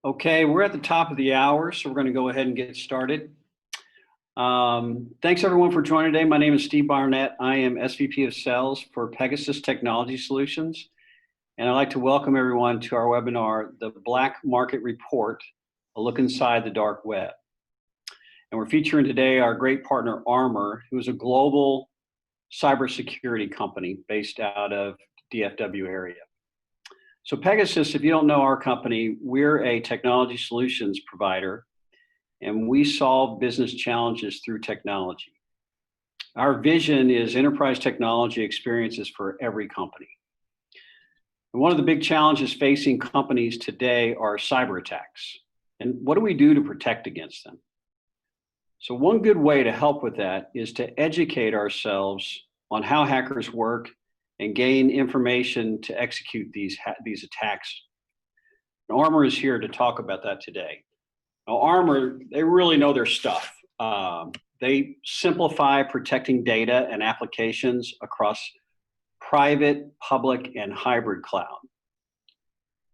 Okay, we're at the top of the hour, so we're going to go ahead and get started. Thanks everyone for joining today. My name is Steve Barnett. I am SVP of Sales for Pegasus Technology Solutions, and I'd like to welcome everyone to our webinar, The Black Market Report, a look inside the dark web. And we're featuring today our great partner, Armor, who is a global cybersecurity company based out of DFW area. So Pegasus, if you don't know our company, we're a technology solutions provider, and we solve business challenges through technology. Our vision is enterprise technology experiences for every company. And one of the big challenges facing companies today are cyber attacks. And what do we do to protect against them? So one good way to help with that is to educate ourselves on how hackers work and gain information to execute these attacks. And Armor is here to talk about that today. Now, Armor, they really know their stuff. They simplify protecting data and applications across private, public, and hybrid cloud.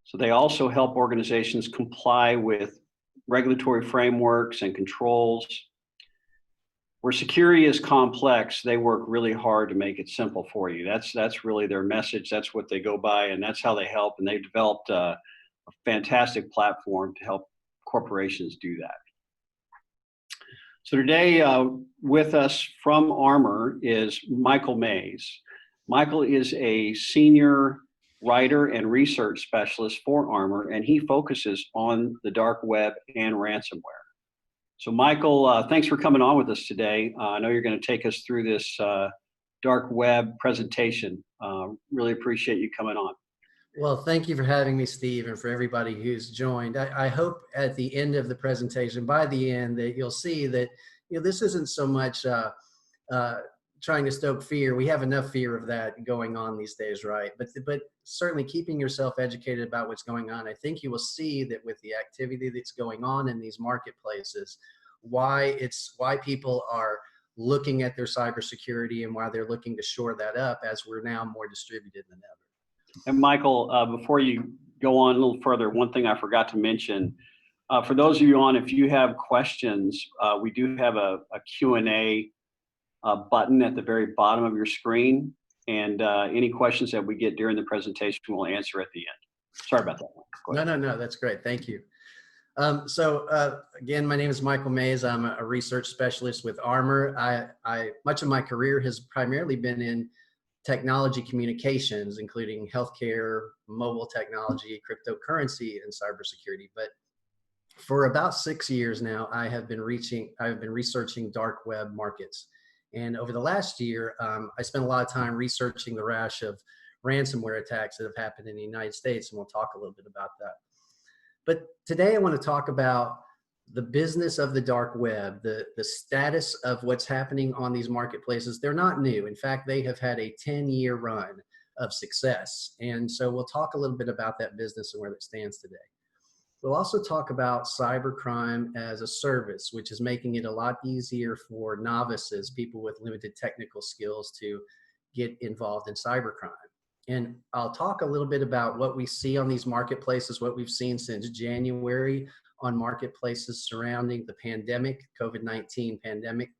So they also help organizations comply with regulatory frameworks and controls. Where security is complex, they work really hard to make it simple for you. That's really their message. That's what they go by, and that's how they help. And they've developed a fantastic platform to help corporations do that. So today with us from Armor is Michael Mays. Michael is a senior writer and research specialist for Armor, and he focuses on the dark web and ransomware. So Michael, thanks for coming on with us today. I know you're going to take us through this dark web presentation. Really appreciate you coming on. Well, thank you for having me, Steve, and for everybody who's joined. I hope at the end of the presentation, by the end, that you'll see that this isn't so much trying to stoke fear. We have enough fear of that going on these days, right? But certainly keeping yourself educated about what's going on. I think you will see that with the activity that's going on in these marketplaces, why people are looking at their cybersecurity and why they're looking to shore that up as we're now more distributed than ever. And Michael, before you go on a little further, one thing I forgot to mention, for those of you on, if you have questions, we do have a Q&A button at the very bottom of your screen, and any questions that we get during the presentation we'll answer at the end. Sorry about that. No, that's great. Thank you. Again, my name is Michael Mays. I'm a research specialist with Armor. Much of my career has primarily been in technology communications, including healthcare, mobile technology, cryptocurrency, and cybersecurity. But for about 6 years now, I have been researching dark web markets. And over the last year, I spent a lot of time researching the rash of ransomware attacks that have happened in the United States, and we'll talk a little bit about that. But today I want to talk about the business of the dark web, the status of what's happening on these marketplaces. They're not new. In fact, they have had a 10-year run of success. And so we'll talk a little bit about that business and where it stands today. We'll also talk about cybercrime as a service, which is making it a lot easier for novices, people with limited technical skills, to get involved in cybercrime. And I'll talk a little bit about what we see on these marketplaces, what we've seen since January on marketplaces surrounding the pandemic, COVID-19 pandemic.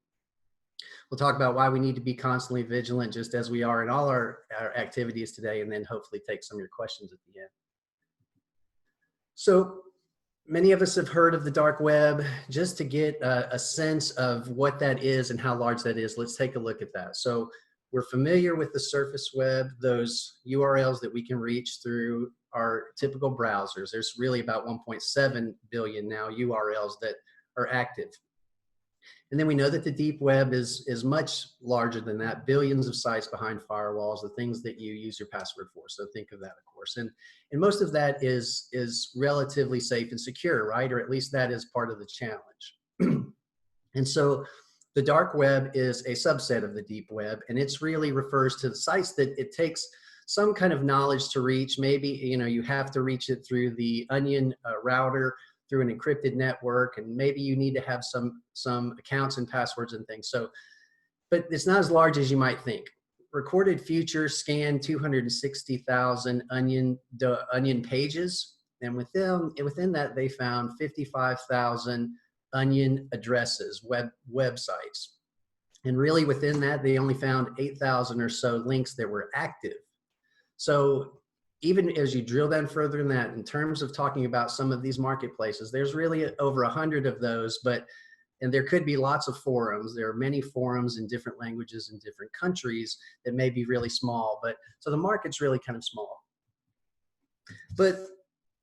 We'll talk about why we need to be constantly vigilant, just as we are in all our activities today, and then hopefully take some of your questions at the end. So many of us have heard of the dark web. Just to get a sense of what that is and how large that is, let's take a look at that. So we're familiar with the surface web, those URLs that we can reach through our typical browsers. There's really about 1.7 billion now URLs that are active. And then we know that the deep web is much larger than that, billions of sites behind firewalls, the things that you use your password for. So think of that, of course. And most of that is relatively safe and secure, right? Or at least that is part of the challenge. And so the dark web is a subset of the deep web, and it's really refers to the sites that it takes some kind of knowledge to reach. Maybe you have to reach it through the onion router, through an encrypted network, and maybe you need to have some accounts and passwords and things. So, but it's not as large as you might think. Recorded Future scanned 260,000 onion pages And within that, they found 55,000 onion addresses, websites. And really within that, they only found 8,000 or so links that were active. So even as you drill down further in that, in terms of talking about some of these marketplaces, there's really over 100 of those, and there could be lots of forums. There are many forums in different languages in different countries that may be really small, so the market's really kind of small. But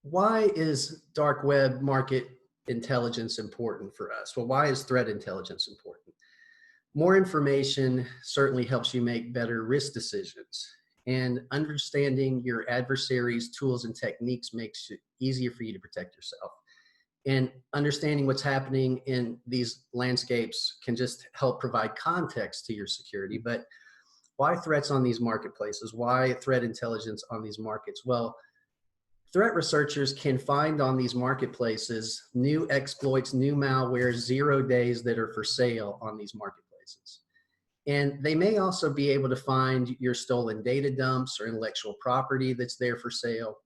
why is dark web market intelligence important for us? Well, why is threat intelligence important? More information certainly helps you make better risk decisions. And understanding your adversary's tools and techniques makes it easier for you to protect yourself. And understanding what's happening in these landscapes can just help provide context to your security. But why threats on these marketplaces? Why threat intelligence on these markets? Well, threat researchers can find on these marketplaces new exploits, new malware, 0 days that are for sale on these marketplaces. And they may also be able to find your stolen data dumps or intellectual property that's there for sale.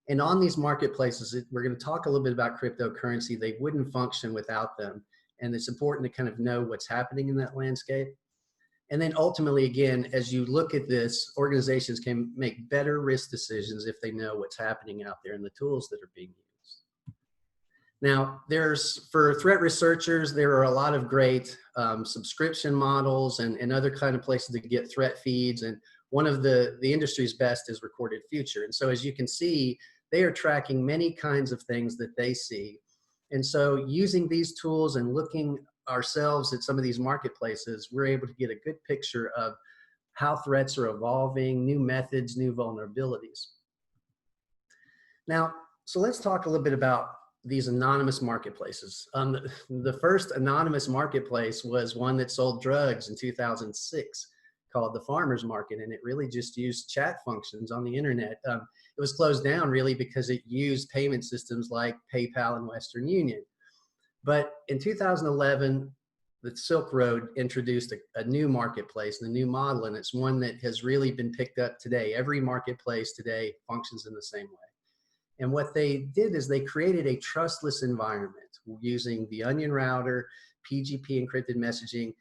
And on these marketplaces, we're going to talk a little bit about cryptocurrency. They wouldn't function without them. And it's important to kind of know what's happening in that landscape. And then ultimately, again, as you look at this, organizations can make better risk decisions if they know what's happening out there and the tools that are being used. Now, for threat researchers, there are a lot of great subscription models and other kind of places to get threat feeds. And one of the industry's best is Recorded Future. And so as you can see, they are tracking many kinds of things that they see. And so using these tools and looking ourselves at some of these marketplaces, we're able to get a good picture of how threats are evolving, new methods, new vulnerabilities. Now, so let's talk a little bit about these anonymous marketplaces. The first anonymous marketplace was one that sold drugs in 2006 called the Farmer's Market, and it really just used chat functions on the internet. It was closed down really because it used payment systems like PayPal and Western Union. But in 2011, the Silk Road introduced a new marketplace, the new model, and it's one that has really been picked up today. Every marketplace today functions in the same way. And what they did is they created a trustless environment using the Onion router, PGP encrypted messaging,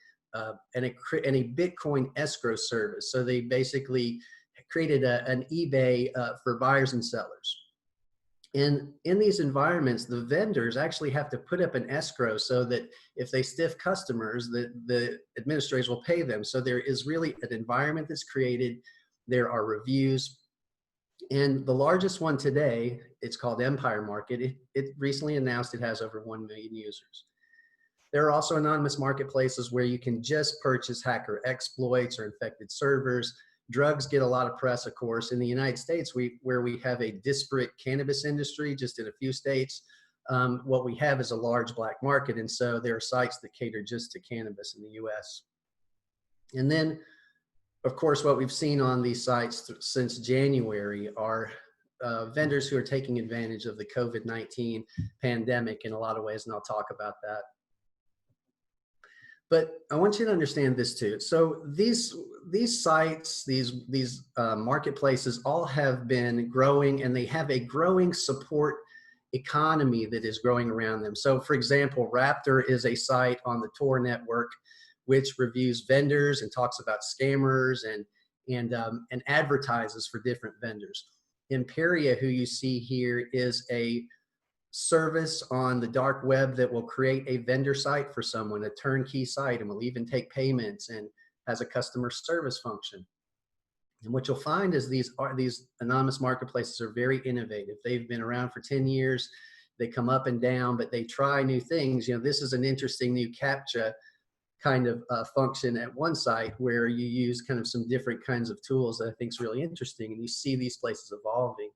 and a Bitcoin escrow service. So they basically created an eBay for buyers and sellers. And in these environments, the vendors actually have to put up an escrow so that if they stiff customers, the administrators will pay them. So there is really an environment that's created. There are reviews. And the largest one today, it's called Empire Market. It recently announced it has over 1 million users. There are also anonymous marketplaces where you can just purchase hacker exploits or infected servers. Drugs get a lot of press, of course. In the United States, where we have a disparate cannabis industry, just in a few states, what we have is a large black market. And so there are sites that cater just to cannabis in the US. And then, of course, what we've seen on these sites since January are vendors who are taking advantage of the COVID-19 pandemic in a lot of ways, and I'll talk about that. But I want you to understand this too. So these sites, these marketplaces all have been growing, and they have a growing support economy that is growing around them. So for example, Raptor is a site on the Tor network which reviews vendors and talks about scammers and advertises for different vendors. Imperia, who you see here, is a service on the dark web that will create a vendor site for someone, a turnkey site, and will even take payments and has a customer service function. And what you'll find is these anonymous marketplaces are very innovative. They've been around for 10 years. They come up and down, but they try new things. You know, this is an interesting new CAPTCHA kind of function at one site where you use kind of some different kinds of tools that I think is really interesting, and you see these places evolving.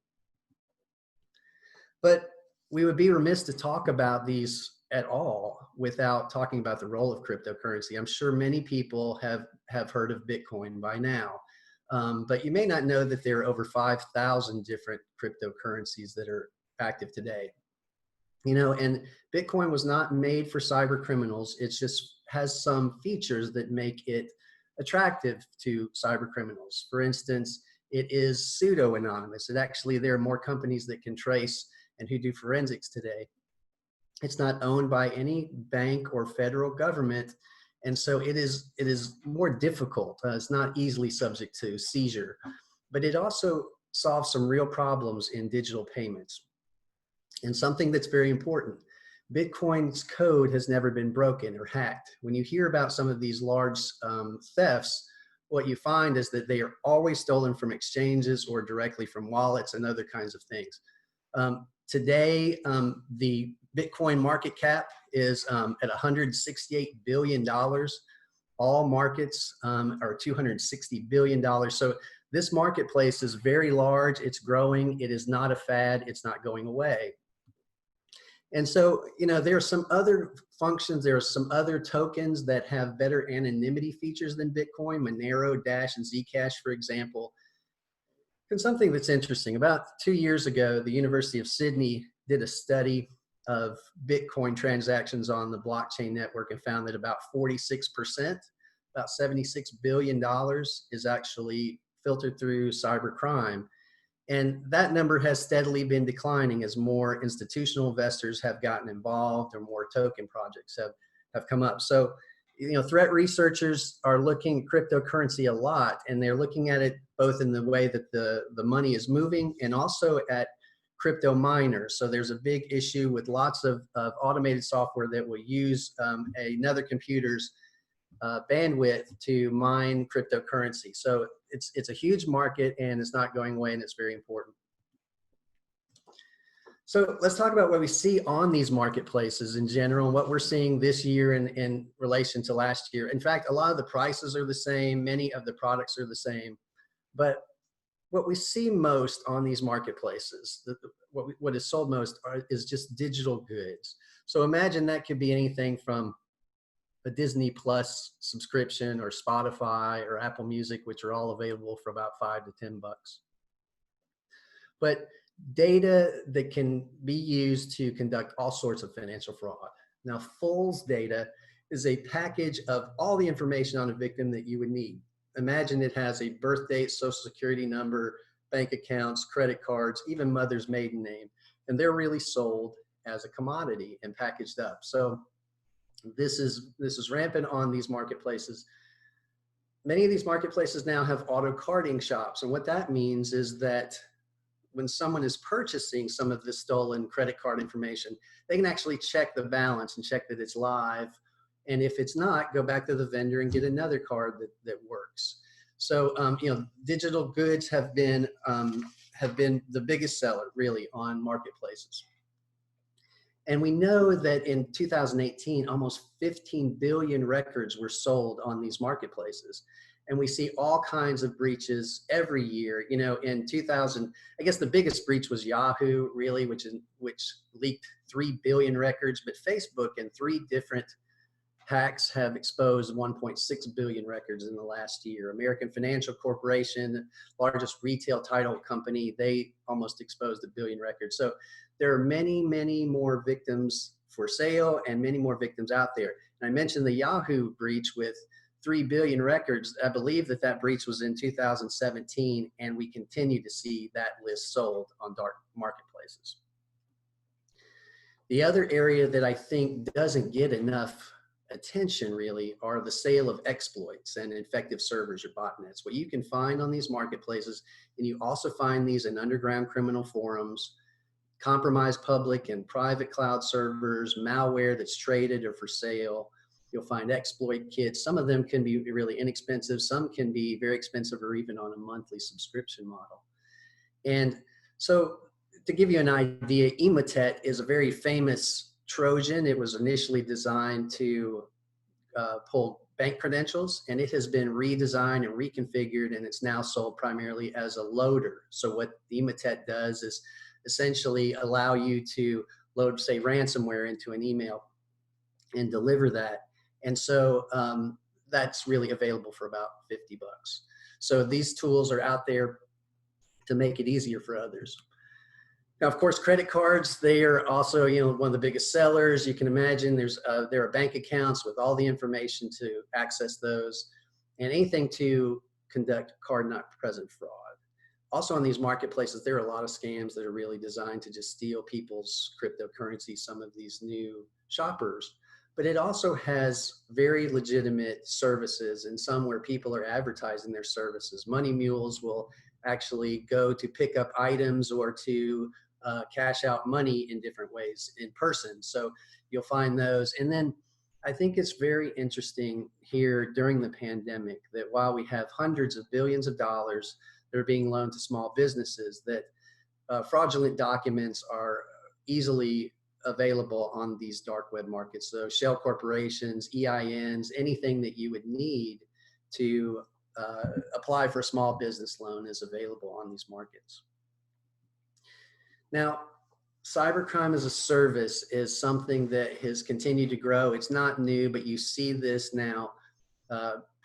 But we would be remiss to talk about these at all without talking about the role of cryptocurrency. I'm sure many people have heard of Bitcoin by now, but you may not know that there are over 5,000 different cryptocurrencies that are active today. You know, and Bitcoin was not made for cyber criminals. It just has some features that make it attractive to cyber criminals. For instance, it is pseudo-anonymous. It actually, there are more companies that can trace and who do forensics today. It's not owned by any bank or federal government. And so it is more difficult. It's not easily subject to seizure, but it also solves some real problems in digital payments. And something that's very important, Bitcoin's code has never been broken or hacked. When you hear about some of these large thefts, what you find is that they are always stolen from exchanges or directly from wallets and other kinds of things. Today, the Bitcoin market cap is at $168 billion. All markets are $260 billion. So this marketplace is very large. It's growing. It is not a fad. It's not going away. And so, you know, there are some other functions. There are some other tokens that have better anonymity features than Bitcoin, Monero, Dash, and Zcash, for example. And something that's interesting, about 2 years ago, the University of Sydney did a study of Bitcoin transactions on the blockchain network and found that about 46%, about $76 billion is actually filtered through cybercrime. And that number has steadily been declining as more institutional investors have gotten involved or more token projects have come up. So, you know, threat researchers are looking at cryptocurrency a lot, and they're looking at it both in the way that the money is moving and also at crypto miners. So there's a big issue with lots of automated software that will use another computer's bandwidth to mine cryptocurrency. So it's a huge market, and it's not going away, and it's very important. So let's talk about what we see on these marketplaces in general, and what we're seeing this year in relation to last year. In fact, a lot of the prices are the same. Many of the products are the same. But what we see most on these marketplaces, what is sold most is just digital goods. So imagine that could be anything from a Disney Plus subscription or Spotify or Apple Music, which are all available for about $5 to $10. But data that can be used to conduct all sorts of financial fraud. Now, Fool's data is a package of all the information on a victim that you would need. Imagine it has a birth date, social security number, bank accounts, credit cards, even mother's maiden name, and they're really sold as a commodity and packaged up. So this is rampant on these marketplaces. Many of these marketplaces now have auto carding shops, and what that means is that when someone is purchasing some of this stolen credit card information, they can actually check the balance and check that it's live. And if it's not, go back to the vendor and get another card that works. So, you know, digital goods have been the biggest seller really on marketplaces. And we know that in 2018, almost 15 billion records were sold on these marketplaces. And we see all kinds of breaches every year. You know, in 2000, I guess the biggest breach was Yahoo, really, which leaked 3 billion records. But Facebook and 3 different hacks have exposed 1.6 billion records in the last year. American Financial Corporation, largest retail title company, they almost exposed 1 billion records. So there are many, many more victims for sale and many more victims out there. And I mentioned the Yahoo breach with 3 billion records. I believe that breach was in 2017, and we continue to see that list sold on dark marketplaces. The other area that I think doesn't get enough attention really are the sale of exploits and infective servers or botnets. What you can find on these marketplaces, and you also find these in underground criminal forums, compromised public and private cloud servers, malware that's traded or for sale. You'll find exploit kits. Some of them can be really inexpensive. Some can be very expensive or even on a monthly subscription model. And so to give you an idea, Emotet is a very famous Trojan. It was initially designed to pull bank credentials, and it has been redesigned and reconfigured, and it's now sold primarily as a loader. So what Emotet does is essentially allow you to load, say, ransomware into an email and deliver that. And so that's really available for about $50. So these tools are out there to make it easier for others. Now, of course, credit cards, they are also, you know, one of the biggest sellers. You can imagine there are bank accounts with all the information to access those, and anything to conduct card not present fraud. Also on these marketplaces, there are a lot of scams that are really designed to just steal people's cryptocurrency, some of these new shoppers. But it also has very legitimate services, and some where people are advertising their services. Money mules will actually go to pick up items or to cash out money in different ways in person. So you'll find those. And then I think it's very interesting here during the pandemic that while we have hundreds of billions of dollars that are being loaned to small businesses, that fraudulent documents are easily available on these dark web markets. So shell corporations, EINs, anything that you would need to apply for a small business loan is available on these markets. Now, cybercrime as a service is something that has continued to grow. It's not new, but you see this now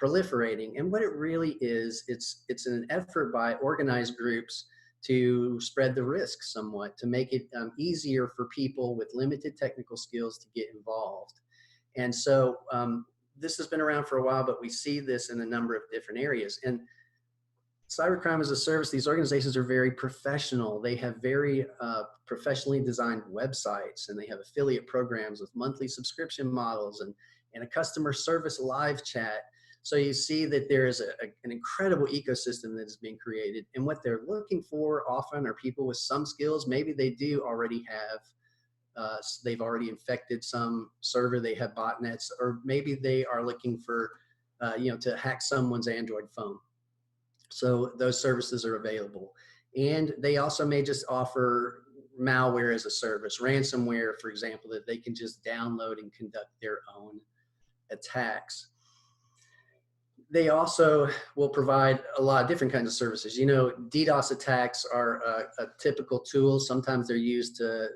proliferating. And what it really is, it's an effort by organized groups to spread the risk somewhat, to make it easier for people with limited technical skills to get involved. And so this has been around for a while, but we see this in a number of different areas. And cybercrime as a service, these organizations are very professional. They have very professionally designed websites, and they have affiliate programs with monthly subscription models and a customer service live chat. So you see that there is an incredible ecosystem that is being created. And what they're looking for often are people with some skills. Maybe they do already have, they've already infected some server, they have botnets, or maybe they are looking for, to hack someone's Android phone. So those services are available. And they also may just offer malware as a service, ransomware, for example, that they can just download and conduct their own attacks. They also will provide a lot of different kinds of services. You know, DDoS attacks are a typical tool. Sometimes they're used to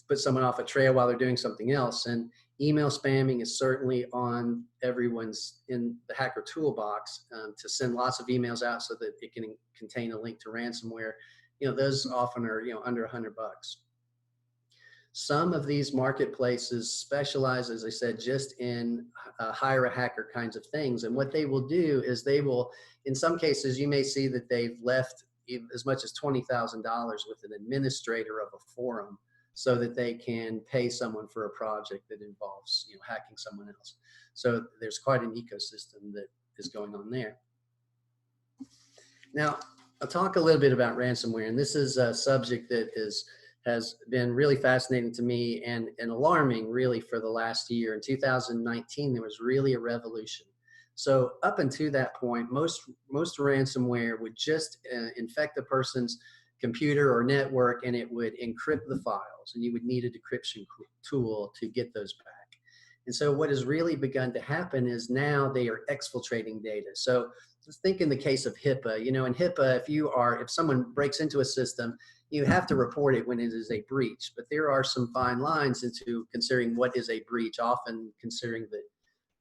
put someone off a trail while they're doing something else. And email spamming is certainly on everyone's in the hacker toolbox to send lots of emails out so that it can contain a link to ransomware. You know, those often are, under $100. Some of these marketplaces specialize, as I said, just in hire a hacker kinds of things. And what they will do is they will, in some cases, you may see that they've left as much as $20,000 with an administrator of a forum so that they can pay someone for a project that involves, hacking someone else. So there's quite an ecosystem that is going on there. Now, I'll talk a little bit about ransomware, and this is a subject that has been really fascinating to me and alarming really for the last year. In 2019, there was really a revolution. So up until that point, most ransomware would just infect a person's computer or network, and it would encrypt the files, and you would need a decryption tool to get those back. And so what has really begun to happen is now they are exfiltrating data. So let's think in the case of HIPAA. In HIPAA, if someone breaks into a system, you have to report it when it is a breach, but there are some fine lines into considering what is a breach, often considering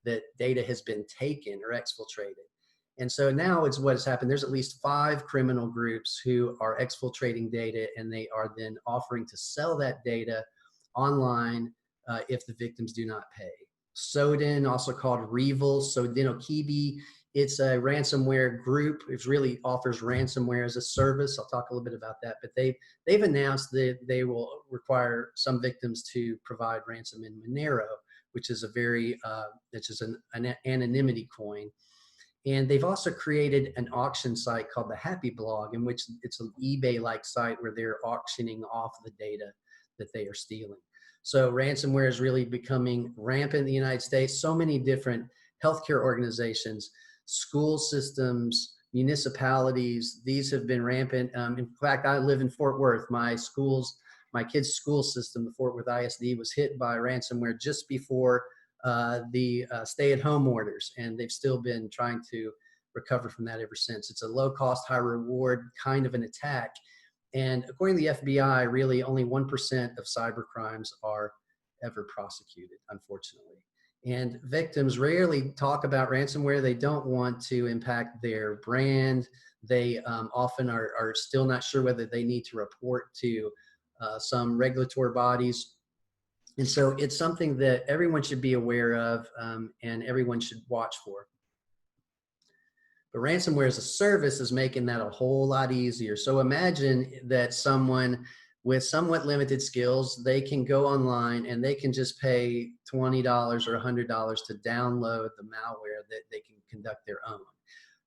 that data has been taken or exfiltrated. And so now it's what has happened. There's at least 5 criminal groups who are exfiltrating data, and they are then offering to sell that data online if the victims do not pay. Sodin, also called Revil, Sodinokibi, it's a ransomware group. It really offers ransomware as a service. I'll talk a little bit about that, but they've announced that they will require some victims to provide ransom in Monero, which is an anonymity coin. And they've also created an auction site called the Happy Blog, in which it's an eBay-like site where they're auctioning off the data that they are stealing. So ransomware is really becoming rampant in the United States. So many different healthcare organizations, school systems, municipalities, these have been rampant. In fact, I live in Fort Worth. My kids' school system, the Fort Worth ISD, was hit by ransomware just before the stay-at-home orders, and they've still been trying to recover from that ever since. It's a low-cost, high-reward kind of an attack. And according to the FBI, really only 1% of cyber crimes are ever prosecuted, unfortunately. And victims rarely talk about ransomware. They don't want to impact their brand. They often are still not sure whether they need to report to some regulatory bodies. And so it's something that everyone should be aware of and everyone should watch for. But ransomware as a service is making that a whole lot easier. So imagine that someone with somewhat limited skills, they can go online and they can just pay $20 or $100 to download the malware that they can conduct their own.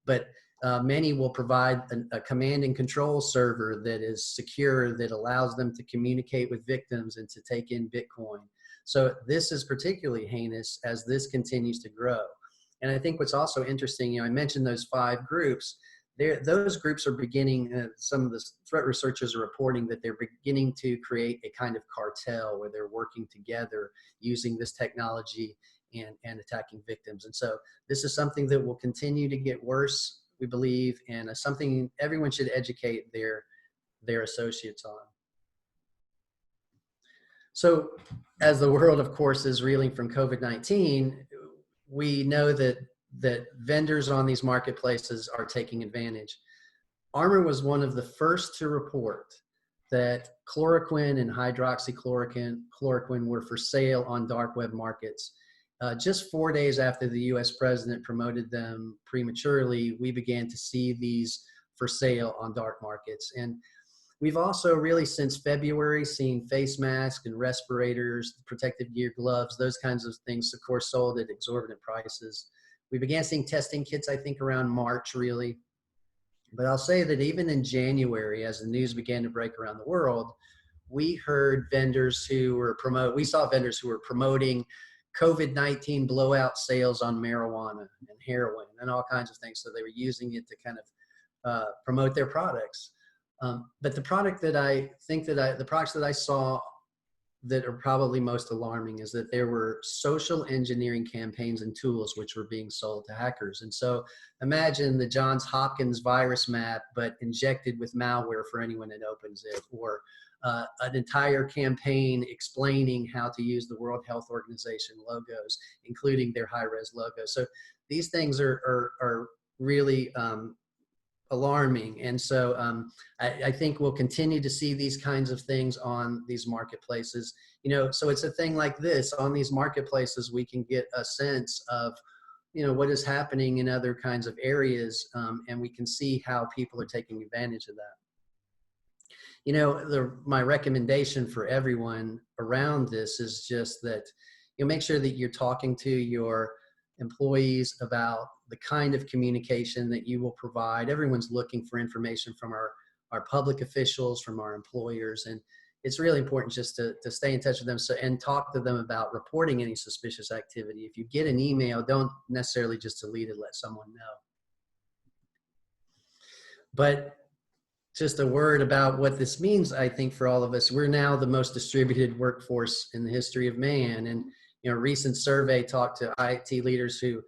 But many will provide a command and control server that is secure, that allows them to communicate with victims and to take in Bitcoin. So this is particularly heinous as this continues to grow. And I think what's also interesting, I mentioned those 5 groups. Those groups are beginning, some of the threat researchers are reporting that they're beginning to create a kind of cartel where they're working together using this technology and attacking victims. And so this is something that will continue to get worse, we believe, and something everyone should educate their associates on. So as the world, of course, is reeling from COVID-19, we know that vendors on these marketplaces are taking advantage. Armor was one of the first to report that chloroquine and hydroxychloroquine were for sale on dark web markets. Just 4 days after the US president promoted them prematurely, we began to see these for sale on dark markets. And we've also really since February seen face masks and respirators, protective gear, gloves, those kinds of things, of course, sold at exorbitant prices. We began seeing testing kits, I think, around March, really. But I'll say that even in January, as the news began to break around the world, we heard vendors who were we saw vendors who were promoting COVID-19 blowout sales on marijuana and heroin and all kinds of things. So they were using it to kind of promote their products. But the products that I saw that are probably most alarming is that there were social engineering campaigns and tools which were being sold to hackers. And so imagine the Johns Hopkins virus map, but injected with malware for anyone that opens it, or an entire campaign explaining how to use the World Health Organization logos, including their high-res logos. So these things are really alarming. And so I think we'll continue to see these kinds of things on these marketplaces. So it's a thing like this. On these marketplaces, we can get a sense of, what is happening in other kinds of areas, and we can see how people are taking advantage of that. My recommendation for everyone around this is just that make sure that you're talking to your employees about the kind of communication that you will provide. Everyone's looking for information from our public officials, from our employers, and it's really important just to stay in touch with them and talk to them about reporting any suspicious activity. If you get an email, don't necessarily just delete it, let someone know. But just a word about what this means, I think, for all of us. We're now the most distributed workforce in the history of man. And, a recent survey talked to IT leaders who,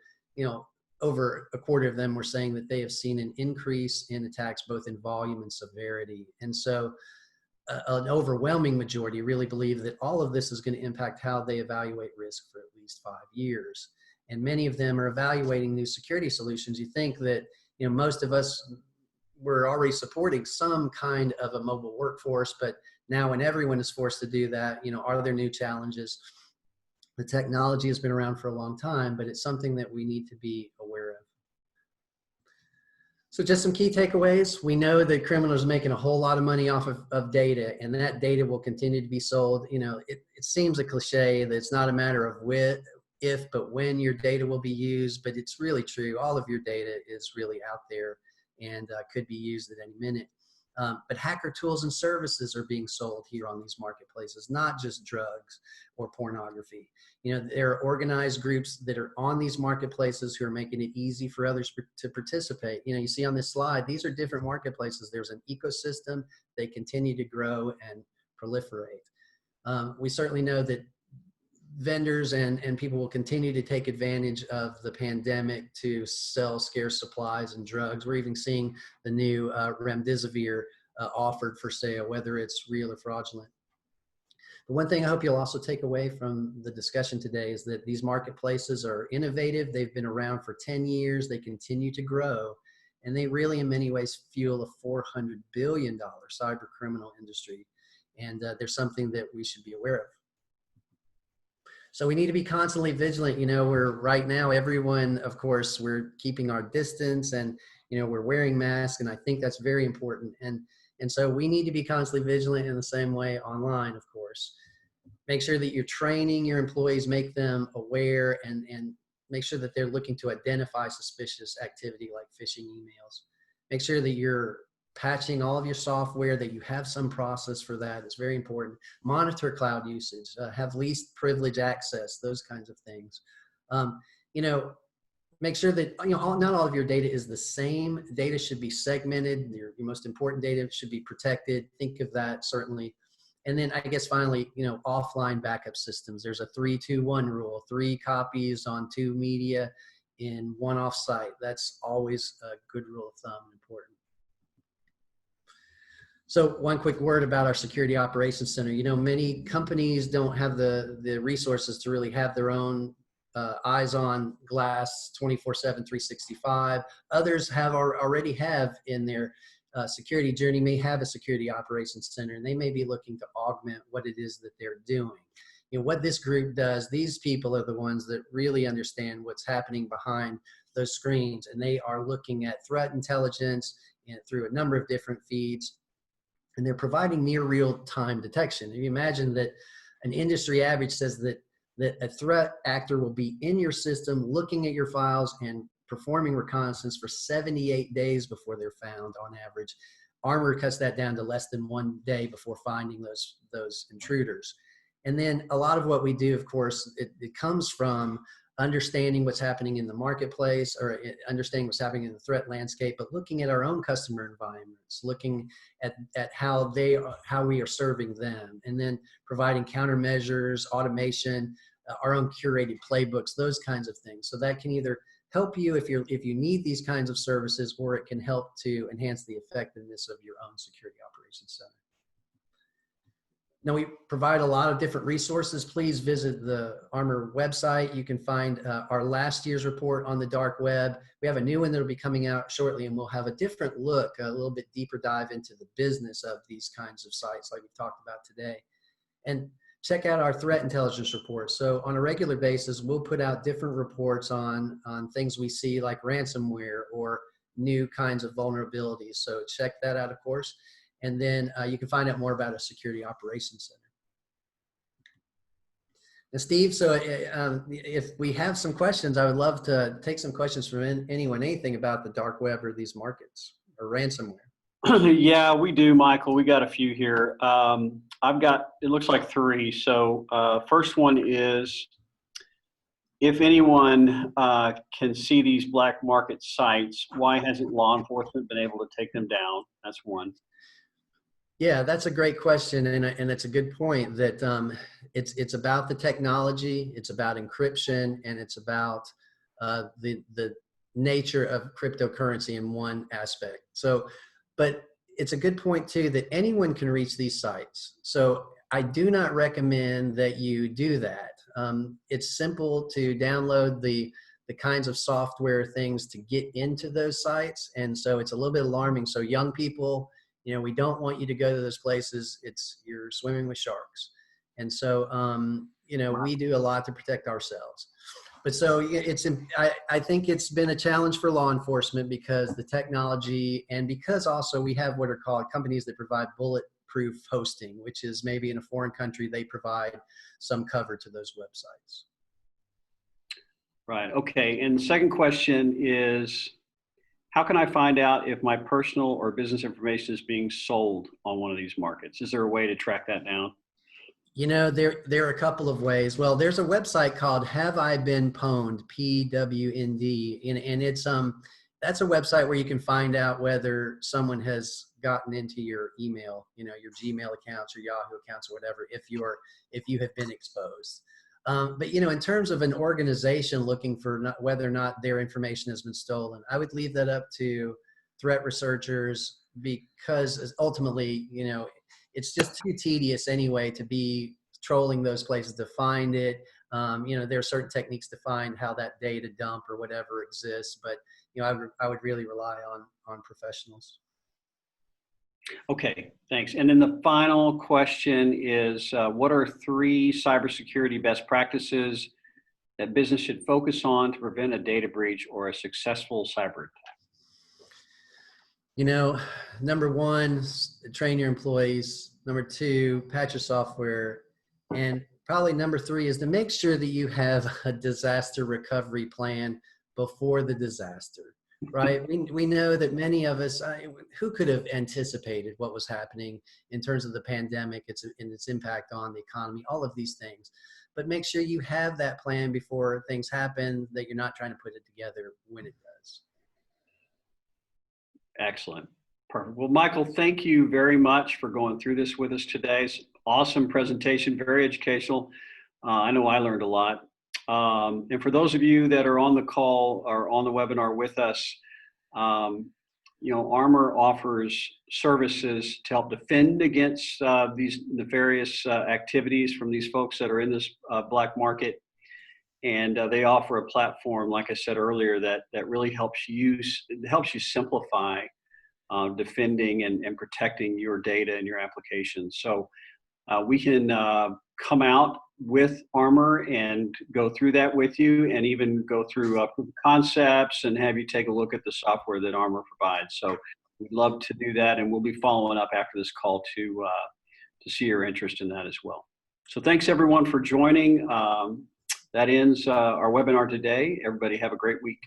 over a quarter of them were saying that they have seen an increase in attacks, both in volume and severity. And so an overwhelming majority really believe that all of this is going to impact how they evaluate risk for at least 5 years. And many of them are evaluating new security solutions. You think that, most of us were already supporting some kind of a mobile workforce, but now when everyone is forced to do that, are there new challenges? The technology has been around for a long time, but it's something that we need to be aware of. So just some key takeaways. We know that criminals are making a whole lot of money off of data, and that data will continue to be sold. It seems a cliche that it's not a matter of if, but when your data will be used, but it's really true. All of your data is really out there and could be used at any minute. But hacker tools and services are being sold here on these marketplaces, not just drugs or pornography. There are organized groups that are on these marketplaces who are making it easy for others to participate. You see on this slide, these are different marketplaces. There's an ecosystem. They continue to grow and proliferate. We certainly know that vendors and people will continue to take advantage of the pandemic to sell scarce supplies and drugs. We're even seeing the new remdesivir offered for sale, whether it's real or fraudulent. The one thing I hope you'll also take away from the discussion today is that these marketplaces are innovative. They've been around for 10 years. They continue to grow, and they really in many ways fuel a $400 billion cyber criminal industry. And there's something that we should be aware of. So we need to be constantly vigilant. We're right now, everyone, of course, we're keeping our distance, and, we're wearing masks, and I think that's very important. And so we need to be constantly vigilant in the same way online, of course. Make sure that you're training your employees, make them aware, and make sure that they're looking to identify suspicious activity like phishing emails. Make sure that you're patching all of your software, that you have some process for that. It's very important. Monitor cloud usage, have least privilege access, those kinds of things. You know, Make sure that not all of your data is the same. Data should be segmented. Your most important data should be protected. Think of that, certainly. And then I guess finally, offline backup systems. There's a 3-2-1 rule: 3 copies on 2 media in 1 offsite. That's always a good rule of thumb, important. So one quick word about our Security Operations Center. Many companies don't have the resources to really have their own eyes on glass 24/7, 365. Others already have in their security journey, may have a Security Operations Center, and they may be looking to augment what it is that they're doing. What this group does, these people are the ones that really understand what's happening behind those screens, and they are looking at threat intelligence through a number of different feeds, and they're providing near real-time detection. If you imagine that an industry average says that a threat actor will be in your system, looking at your files and performing reconnaissance for 78 days before they're found on average. Armor cuts that down to less than 1 day before finding those intruders. And then a lot of what we do, of course, it comes from understanding what's happening in the marketplace, or understanding what's happening in the threat landscape, but looking at our own customer environments, looking at how we are serving them, and then providing countermeasures, automation, our own curated playbooks, those kinds of things. So that can either help you if you need these kinds of services, or it can help to enhance the effectiveness of your own Security Operations Center. Now, we provide a lot of different resources. Please visit the Armor website. You can find our last year's report on the dark web. We have a new one that will be coming out shortly, and we'll have a different look, a little bit deeper dive into the business of these kinds of sites like we've talked about today. And check out our threat intelligence report. So on a regular basis, we'll put out different reports on things we see, like ransomware or new kinds of vulnerabilities. So check that out, of course. And then you can find out more about a Security Operations Center. Now, Steve, so if we have some questions, I would love to take some questions from anything about the dark web or these markets or ransomware. Yeah, we do, Michael. We got a few here. I've got, it looks like 3. So first one is, if anyone can see these black market sites, why hasn't law enforcement been able to take them down? That's one. Yeah, that's a great question, and it's a good point that it's about the technology, it's about encryption, and it's about the nature of cryptocurrency in one aspect. So, but it's a good point too that anyone can reach these sites. So I do not recommend that you do that. It's simple to download the kinds of software things to get into those sites, and so it's a little bit alarming. So young people, we don't want you to go to those places. You're swimming with sharks. And so, we do a lot to protect ourselves. But so I think it's been a challenge for law enforcement because the technology, and because also we have what are called companies that provide bulletproof hosting, which is maybe in a foreign country, they provide some cover to those websites. Right. Okay. And the second question is, how can I find out if my personal or business information is being sold on one of these markets? Is there a way to track that down? There are a couple of ways. Well, there's a website called Have I Been Pwned, PWND, and it's that's a website where you can find out whether someone has gotten into your email, your Gmail accounts or Yahoo accounts or whatever, if you have been exposed. But in terms of an organization looking for whether or not their information has been stolen, I would leave that up to threat researchers, because ultimately, it's just too tedious anyway to be trolling those places to find it. There are certain techniques to find how that data dump or whatever exists, but I would really rely on professionals. Okay, thanks. And then the final question is, what are 3 cybersecurity best practices that business should focus on to prevent a data breach or a successful cyber attack? You know, number one, train your employees. Number two, patch your software. And probably number three is to make sure that you have a disaster recovery plan before the disaster, right? We know that many of us, who could have anticipated what was happening in terms of the pandemic, its impact on the economy, all of these things. But make sure you have that plan before things happen, that you're not trying to put it together when it does. Excellent. Perfect. Well, Michael, thank you very much for going through this with us today. It's awesome presentation, very educational. I know I learned a lot. And for those of you that are on the call or on the webinar with us, Armor offers services to help defend against these nefarious activities from these folks that are in this black market. And they offer a platform, like I said earlier, that really helps you simplify defending and protecting your data and your applications. So we can come out with Armor and go through that with you, and even go through concepts and have you take a look at the software that Armor provides. So we'd love to do that, and we'll be following up after this call to see your interest in that as well. So thanks everyone for joining. That ends our webinar today. Everybody have a great week.